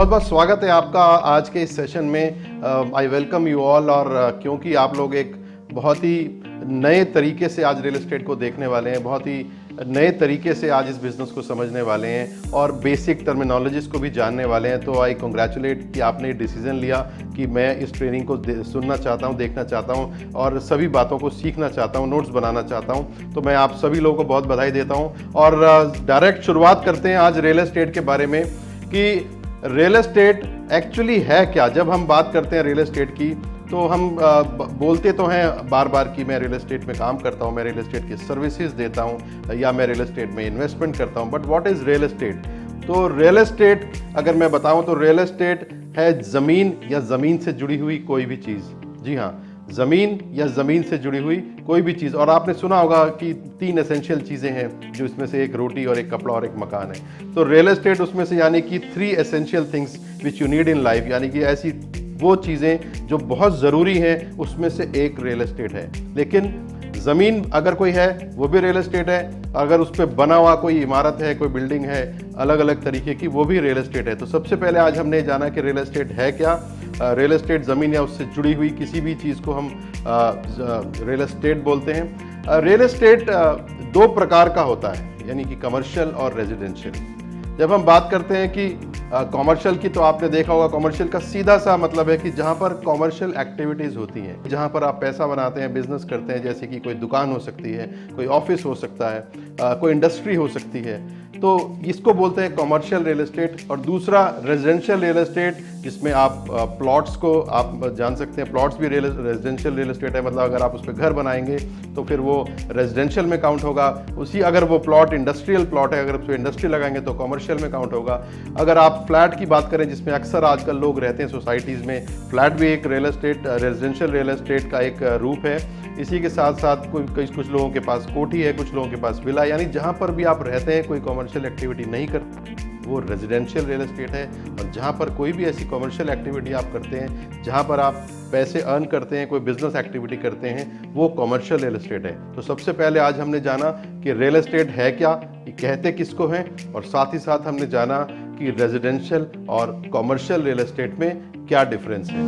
बहुत बहुत स्वागत है आपका आज के इस सेशन में। I welcome you all. और क्योंकि आप लोग एक बहुत ही नए तरीके से आज रियल एस्टेट को देखने वाले हैं, बहुत ही नए तरीके से आज इस बिज़नेस को समझने वाले हैं और बेसिक टर्मिनोलॉजीज़ को भी जानने वाले हैं, तो आई कंग्रेचुलेट कि आपने डिसीजन लिया कि मैं इस ट्रेनिंग को सुनना चाहता हूं, देखना चाहता हूं और सभी बातों को सीखना चाहता हूं, नोट्स बनाना चाहता हूं। तो मैं आप सभी लोगों को बहुत बधाई देता हूं और डायरेक्ट शुरुआत करते हैं आज रियल एस्टेट के बारे में कि रियल एस्टेट एक्चुअली है क्या। जब हम बात करते हैं रियल एस्टेट की तो हम बोलते तो हैं बार बार कि मैं रियल एस्टेट में काम करता हूं, मैं रियल एस्टेट की सर्विसेज देता हूं या मैं रियल एस्टेट में इन्वेस्टमेंट करता हूं, but what is real estate. तो रियल एस्टेट अगर मैं बताऊं तो रियल एस्टेट है ज़मीन या ज़मीन से जुड़ी हुई कोई भी चीज़। जी हाँ, ज़मीन या ज़मीन से जुड़ी हुई कोई भी चीज़। और आपने सुना होगा कि 3 एसेंशियल चीज़ें हैं, जो इसमें से एक रोटी और एक कपड़ा और एक मकान है। तो रियल एस्टेट उसमें से यानी कि 3 essential things which you need in life, यानी कि ऐसी वो चीज़ें जो बहुत ज़रूरी हैं, उसमें से एक रियल एस्टेट है। लेकिन ज़मीन अगर कोई है वो भी रियल एस्टेट है, अगर उस पर बना हुआ कोई इमारत है, कोई बिल्डिंग है अलग अलग तरीके की, वो भी रियल एस्टेट है। तो सबसे पहले आज हमने जाना कि रियल एस्टेट है क्या। रियल एस्टेट ज़मीन या उससे जुड़ी हुई किसी भी चीज़ को हम रियल एस्टेट बोलते हैं। रियल एस्टेट 2 प्रकार का होता है, यानी कि कमर्शियल और रेजिडेंशियल। जब हम बात करते हैं कि कॉमर्शियल की, तो आपने देखा होगा कॉमर्शियल का सीधा सा मतलब है कि जहाँ पर कॉमर्शियल एक्टिविटीज़ होती हैं, जहाँ पर आप पैसा बनाते हैं, बिजनेस करते हैं, जैसे कि कोई दुकान हो सकती है, कोई ऑफिस हो सकता है, कोई इंडस्ट्री हो सकती है, तो इसको बोलते हैं कॉमर्शियल रियल एस्टेट। और दूसरा रेजिडेंशियल रियल एस्टेट, जिसमें आप प्लॉट्स को आप जान सकते हैं, प्लॉट्स भी रेजिडेंशियल रियल एस्टेट है। मतलब अगर आप उस पर घर बनाएंगे तो फिर वो रेजिडेंशियल में काउंट होगा। उसी अगर वो प्लॉट इंडस्ट्रियल प्लॉट है, अगर उस पर इंडस्ट्री लगाएंगे तो कॉमर्शियल में काउंट होगा। अगर आप फ्लैट की बात करें, जिसमें अक्सर आजकल लोग रहते हैं सोसाइटीज़ में, फ्लैट भी एक real estate residential real estate का एक रूप है। इसी के साथ साथ कुछ लोगों के पास कोठी है, कुछ लोगों के पास विला, यानी जहाँ पर भी आप रहते हैं कोई कॉमर्शियल एक्टिविटी नहीं करते, वो रेजिडेंशियल रियल एस्टेट है। और जहाँ पर कोई भी ऐसी कॉमर्शियल एक्टिविटी आप करते हैं, जहाँ पर आप पैसे अर्न करते हैं, कोई बिजनेस एक्टिविटी करते हैं, वो कॉमर्शियल रियल एस्टेट है। तो सबसे पहले आज हमने जाना कि रियल एस्टेट है क्या, ये कहते किसको हैं, और साथ ही साथ हमने जाना कि रेजिडेंशियल और कॉमर्शियल रियल एस्टेट में क्या डिफरेंस है।